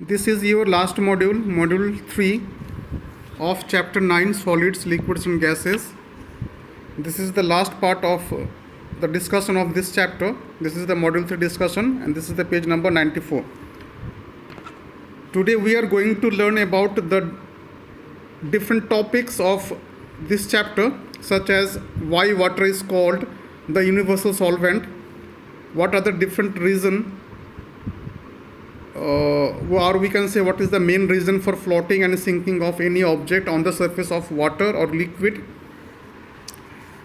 This is your last module, module 3 of chapter 9, solids, liquids and gases. This is the last part of the discussion of this chapter. This is the module 3 discussion and this is the page number 94. Today we are going to learn about the different topics of this chapter, such as why water is called the universal solvent, what are the different reasons, or we can say what is the main reason for floating and sinking of any object on the surface of water or liquid,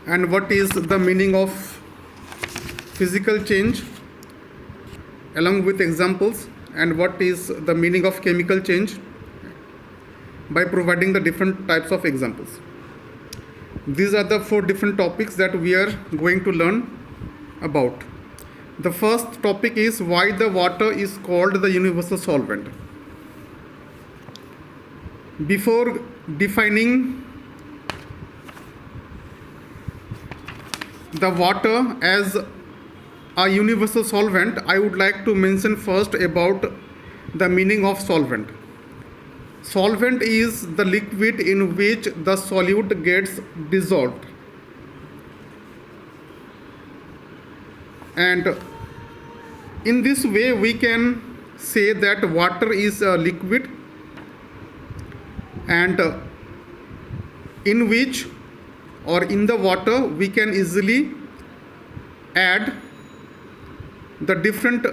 and what is the meaning of physical change along with examples, and what is the meaning of chemical change by providing the different types of examples. These are the 4 different topics that we are going to learn about. The first topic is why the water is called the universal solvent. Before defining the water as a universal solvent, I would like to mention first about the meaning of solvent. Solvent is the liquid in which the solute gets dissolved. And in this way we can say that water is a liquid and in which or in the water we can easily add the different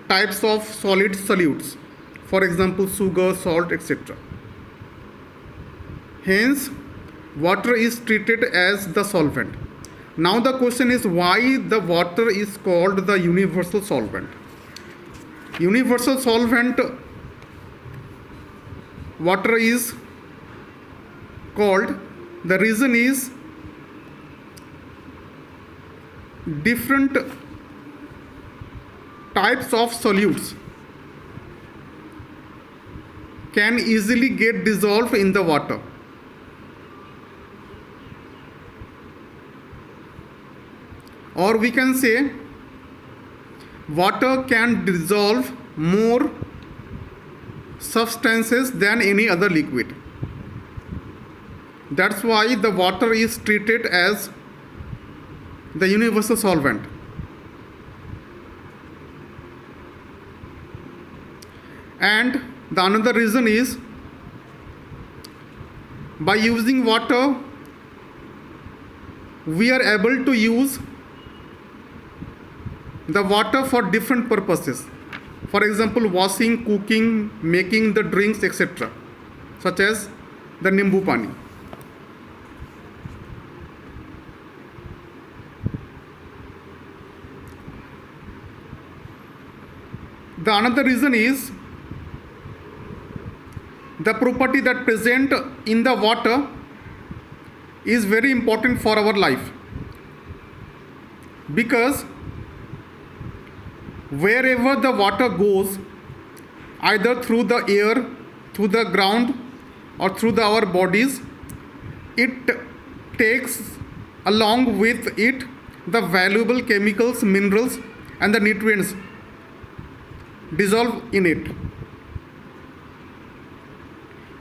types of solid solutes, for example sugar, salt, etc. Hence water is treated as the solvent. Now the question is why the water is called the universal solvent. Universal solvent water is called, the reason is different types of solutes can easily get dissolved in the water. Or we can say water can dissolve more substances than any other liquid. That's why the water is treated as the universal solvent. And the another reason is by using water we are able to use the water for different purposes, for example washing, cooking, making the drinks, etc., such as the nimbu pani. The another reason is the property that present in the water is very important for our life, because wherever the water goes, either through the air, through the ground, or through our bodies, it takes along with it the valuable chemicals, minerals and the nutrients dissolve in it.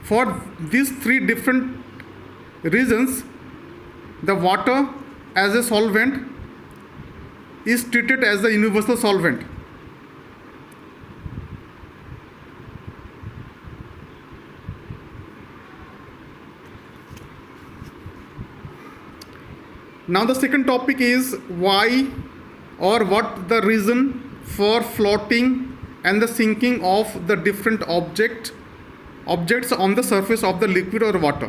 For these 3 different reasons, the water as a solvent is treated as a universal solvent. Now the second topic is why or what the reason for floating and the sinking of the different objects on the surface of the liquid or water.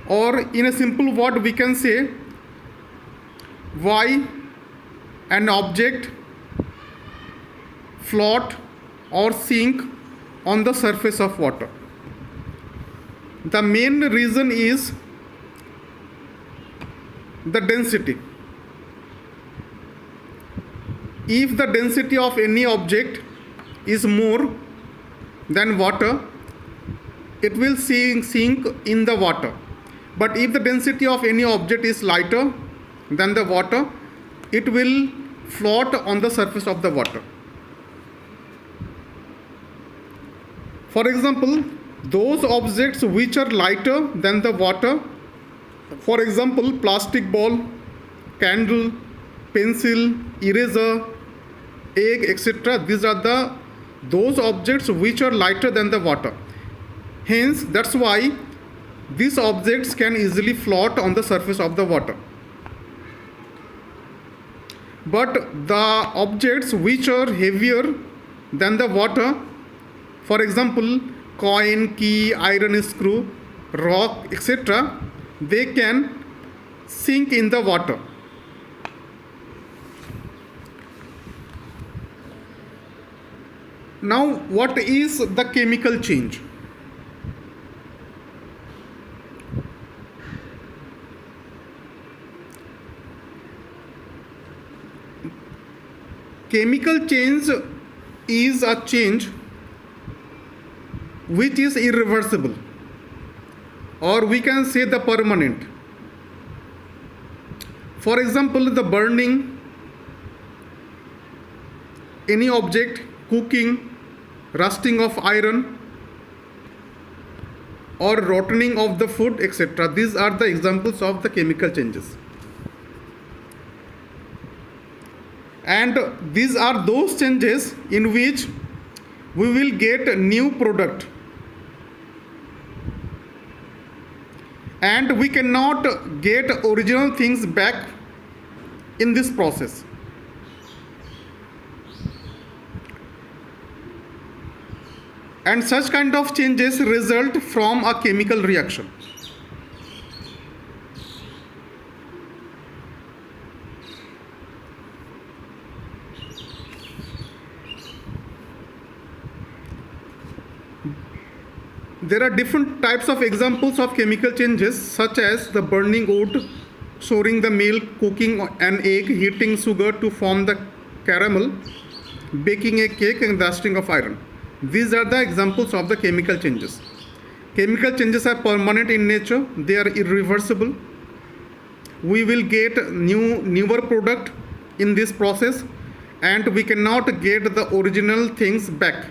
Or in a simple word we can say why an object float or sink on the surface of water. The main reason is the density. If the density of any object is more than water, it will sink in the water. But if the density of any object is lighter than the water, it will float on the surface of the water. For example, those objects which are lighter than the water, for example, plastic ball, candle, pencil, eraser, egg, etc. These are those objects which are lighter than the water. Hence, that's why these objects can easily float on the surface of the water. But the objects which are heavier than the water, for example, coin, key, iron screw, rock, etc., they can sink in the water. Now, what is the chemical change? Chemical change is a change which is irreversible, or we can say the permanent. For example, the burning any object, cooking, rusting of iron, or rotting of the food, etc. These are the examples of the chemical changes. And these are those changes in which we will get a new product, and we cannot get original things back in this process. And such kind of changes result from a chemical reaction. There are different types of examples of chemical changes, such as the burning wood, storing the milk, cooking an egg, heating sugar to form the caramel, baking a cake, and rusting of iron. These are the examples of the chemical changes. Chemical changes are permanent in nature, they are irreversible. We will get newer product in this process, and we cannot get the original things back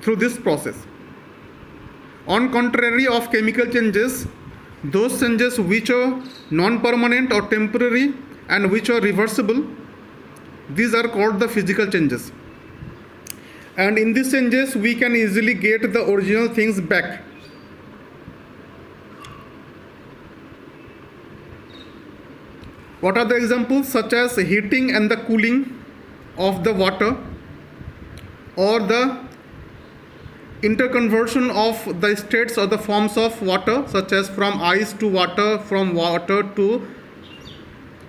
through this process. On contrary of chemical changes, those changes which are non-permanent or temporary and which are reversible, these are called the physical changes. And in these changes, we can easily get the original things back. What are the examples? Such as heating and the cooling of the water, or the interconversion of the states or the forms of water, such as from ice to water, from water to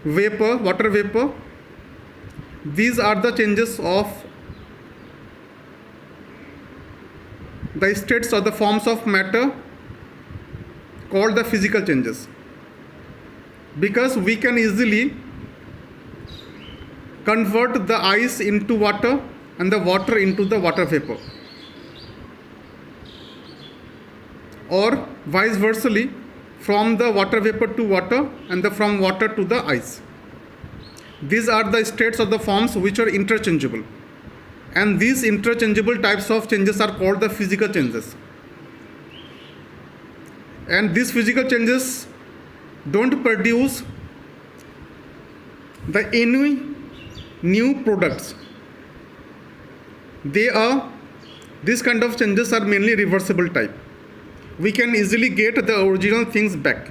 vapor, water vapor. These are the changes of the states or the forms of matter called the physical changes, because we can easily convert the ice into water and the water into the water vapor, or vice versa, from the water vapor to water and from water to the ice. These are the states of the forms which are interchangeable, and these interchangeable types of changes are called the physical changes. And these physical changes don't produce any new products. These kind of changes are mainly reversible type. We can easily get the original things back.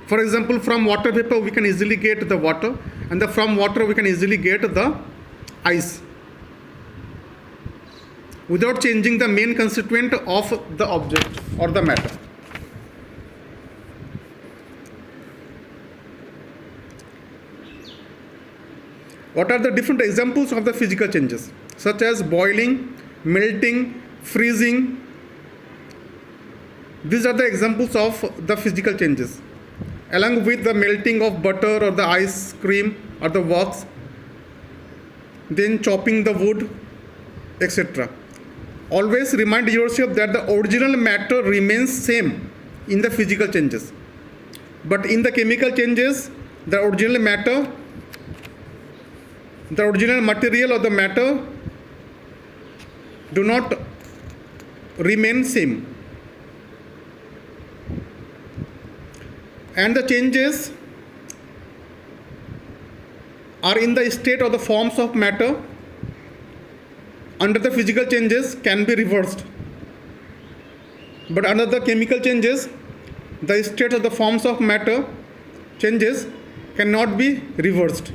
For example, from water vapor we can easily get the water, and from water we can easily get the ice, without changing the main constituent of the object or the matter. What are the different examples of the physical changes? Such as boiling, melting, freezing. These are the examples of the physical changes, along with the melting of butter or the ice cream or the wax, then chopping the wood, etc. Always remind yourself that the original matter remains same in the physical changes, but in the chemical changes the original matter the original material or the matter do not remain same, and the changes are in the state or the forms of matter under the physical changes can be reversed, but under the chemical changes the state of the forms of matter changes cannot be reversed.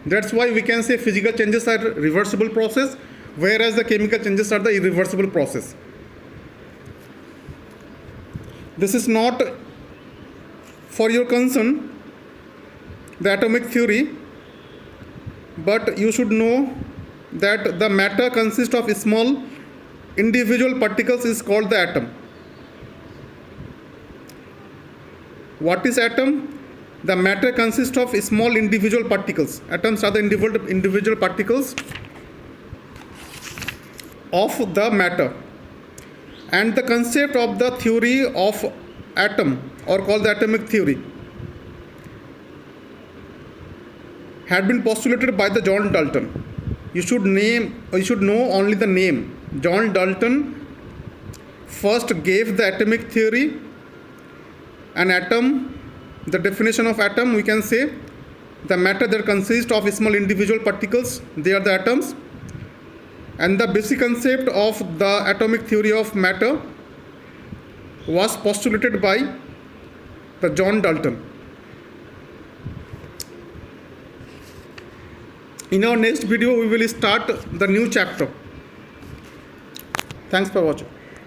That's why we can say physical changes are reversible process, whereas the chemical changes are the irreversible process. This is not for your concern, the atomic theory, but you should know that the matter consists of small individual particles is called the atom. What is atom? The matter consists of small individual particles. Atoms are the individual particles of the matter. And the concept of the theory of atom, or called the atomic theory, had been postulated by the John Dalton. You should know only the name. John Dalton first gave the atomic theory. An atom, the definition of atom, we can say the matter that consists of small individual particles, they are the atoms. And the basic concept of the atomic theory of matter was postulated by the John Dalton. In our next video, we will start the new chapter. Thanks for watching.